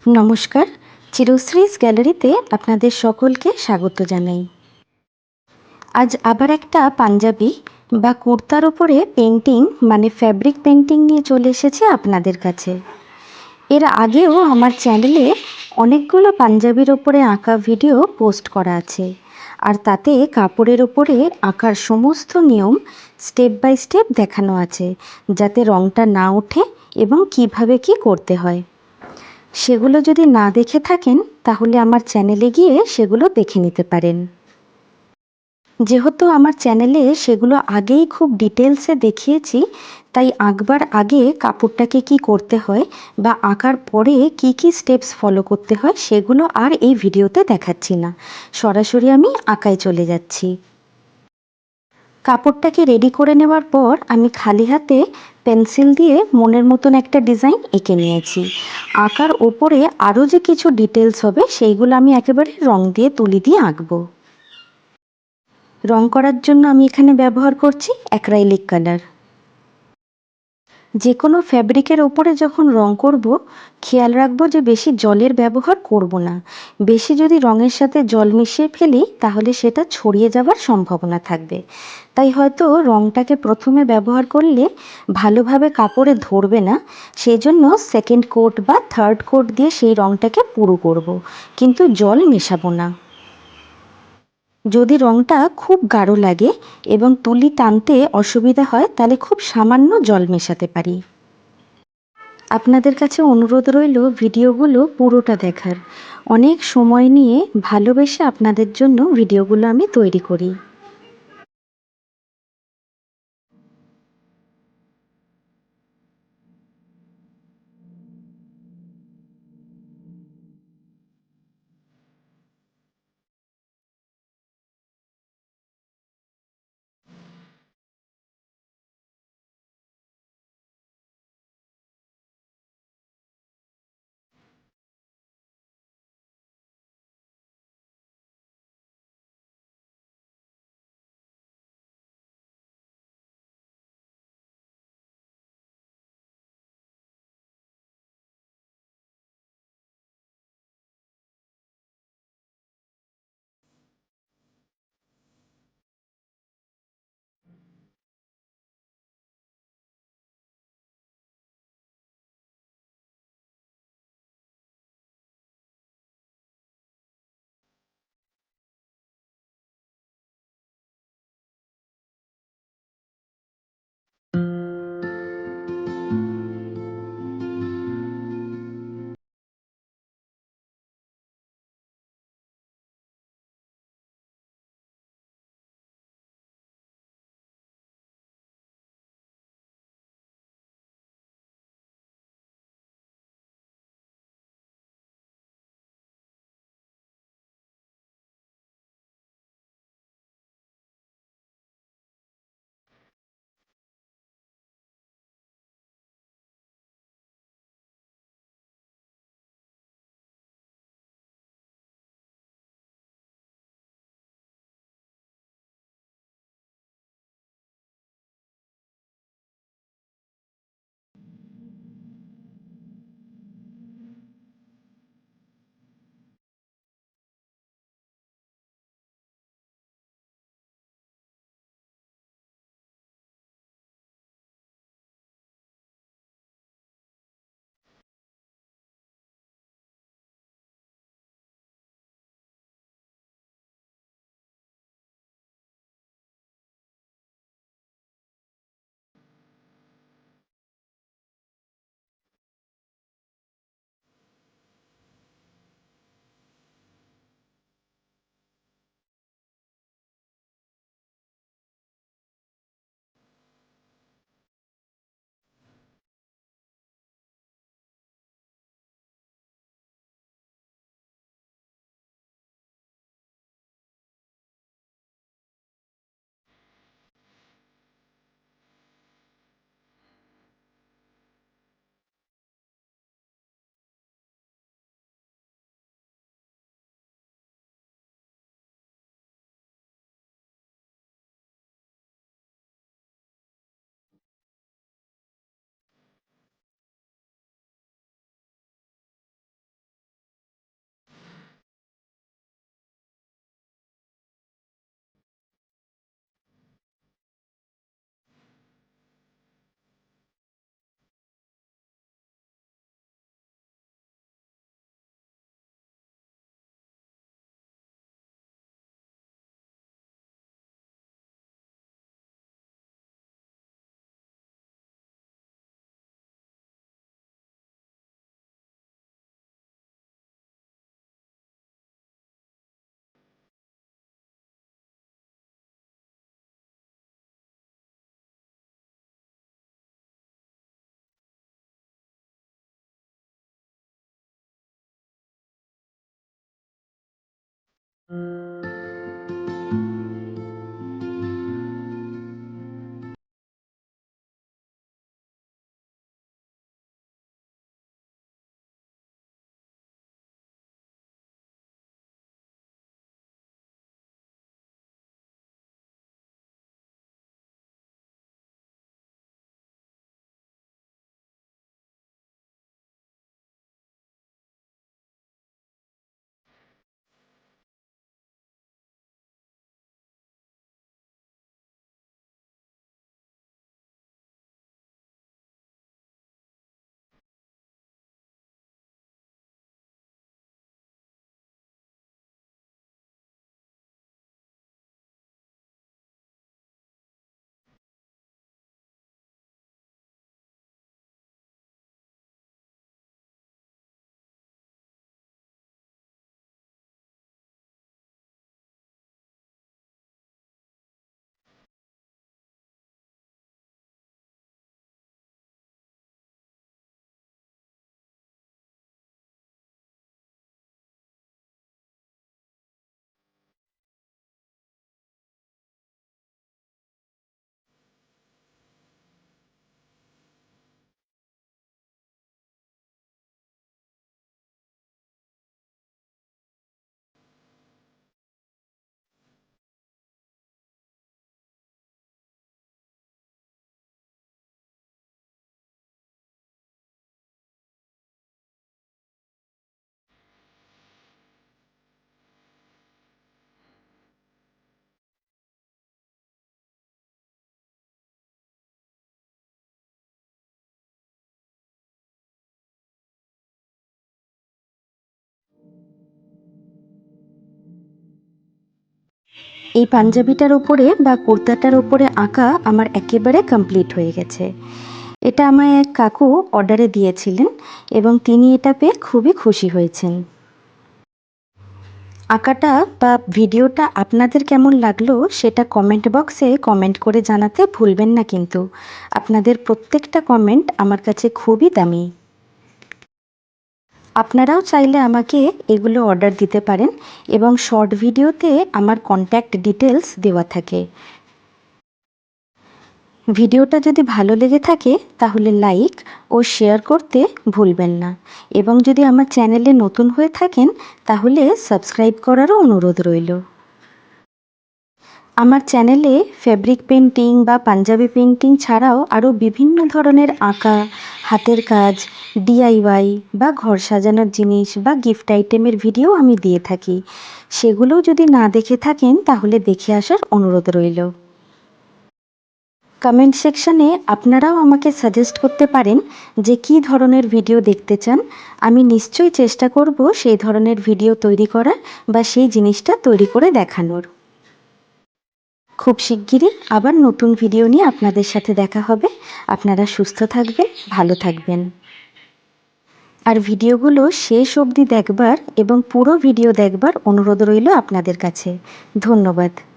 নমস্কার, চিরশ্রীস গ্যালারিতে আপনাদের সকলকে স্বাগত জানাই। আজ আবার একটা পাঞ্জাবি বা কুর্তার ওপরে পেন্টিং মানে ফ্যাব্রিক পেন্টিং নিয়ে চলে এসেছি আপনাদের কাছে। এর আগেও আমার চ্যানেলে অনেকগুলো পাঞ্জাবির ওপরে আঁকা ভিডিও পোস্ট করা আছে, আর তাতে কাপড়ের ওপরে আঁকার সমস্ত নিয়ম স্টেপ বাই স্টেপ দেখানো আছে, যাতে রঙটা না ওঠে এবং কিভাবে কি করতে হয়। সেগুলো যদি না দেখে থাকেন তাহলে আমার চ্যানেলে গিয়ে সেগুলো দেখে নিতে পারেন। যেহেতু আমার চ্যানেলে সেগুলো আগেই খুব ডিটেলসে দেখিয়েছি, তাই আঁকবার আগে কাপড়টাকে কি করতে হয় বা আঁকার পরে কি কি স্টেপস ফলো করতে হয় সেগুলো আর এই ভিডিওতে দেখাচ্ছি না, সরাসরি আমি আঁকায় চলে যাচ্ছি। কাপড়টাকে রেডি করে নেওয়ার পর আমি খালি হাতে পেন্সিল দিয়ে মনের মতন একটা ডিজাইন এঁকে নিয়েছি। আঁকার ওপরে আরও যে কিছু ডিটেলস হবে সেইগুলো আমি একেবারে রং দিয়ে তুলি দিয়ে আঁকবো। রং করার জন্য আমি এখানে ব্যবহার করছি অ্যাক্রাইলিক কালার। যে কোনো ফ্যাব্রিকের ওপরে যখন রং করব, খেয়াল রাখবো যে বেশি জলের ব্যবহার করব না। বেশি যদি রঙের সাথে জল মিশিয়ে ফেলি তাহলে সেটা ছড়িয়ে যাওয়ার সম্ভাবনা থাকবে। তাই হয়তো রঙটাকে প্রথমে ব্যবহার করলে ভালোভাবে কাপড়ে ধরবে না, সেই জন্য সেকেন্ড কোট বা থার্ড কোট দিয়ে সেই রঙটাকে পুরো করব, কিন্তু জল মেশাবো না। যদি রঙটা খুব গাঢ় লাগে এবং তুলি টানতে অসুবিধা হয় তাহলে খুব সামান্য জল মেশাতে পারি। আপনাদের কাছে অনুরোধ রইল ভিডিওগুলো পুরোটা দেখার। অনেক সময় নিয়ে ভালোবেসে আপনাদের জন্য ভিডিওগুলো আমি তৈরি করি। এই পাঞ্জাবিটার ওপরে বা কুর্তাটার ওপরে আঁকা আমার একেবারে কমপ্লিট হয়ে গেছে। এটা আমায় এক কাকু অর্ডারে দিয়েছিলেন এবং তিনি এটা পেয়ে খুবই খুশি হয়েছেন। আঁকাটা বা ভিডিওটা আপনাদের কেমন লাগলো সেটা কমেন্ট বক্সে কমেন্ট করে জানাতে ভুলবেন না কিন্তু। আপনাদের প্রত্যেকটা কমেন্ট আমার কাছে খুবই দামি। আপনারাও চাইলে আমাকে এগুলো অর্ডার দিতে পারেন এবং শর্ট ভিডিওতে আমার কন্ট্যাক্ট ডিটেলস দেওয়া থাকে। ভিডিওটা যদি ভালো লেগে থাকে তাহলে লাইক ও শেয়ার করতে ভুলবেন না এবং যদি আমার চ্যানেলে নতুন হয়ে থাকেন তাহলে সাবস্ক্রাইব করারও অনুরোধ রইল। আমার চ্যানেলে ফ্যাব্রিক পেন্টিং বা পাঞ্জাবি পেন্টিং ছাড়াও আরও বিভিন্ন ধরনের আঁকা, হাতের কাজ, ডিআইওয়াই বা ঘর সাজানোর জিনিস বা গিফট আইটেমের ভিডিও আমি দিয়ে থাকি। সেগুলোও যদি না দেখে থাকেন তাহলে দেখে আসার অনুরোধ রইল। কমেন্ট সেকশনে আপনারাও আমাকে সাজেস্ট করতে পারেন যে কী ধরনের ভিডিও দেখতে চান। আমি নিশ্চয়ই চেষ্টা করব সেই ধরনের ভিডিও তৈরি করার বা সেই জিনিসটা তৈরি করে দেখানোর। খুব শিগগিরই আবার নতুন ভিডিও নিয়ে আপনাদের সাথে দেখা হবে। আপনারা সুস্থ থাকবেন, ভালো থাকবেন। আর ভিডিওগুলো শেষ অবধি দেখবার এবং পুরো ভিডিও দেখবার অনুরোধ রইল আপনাদের কাছে। ধন্যবাদ।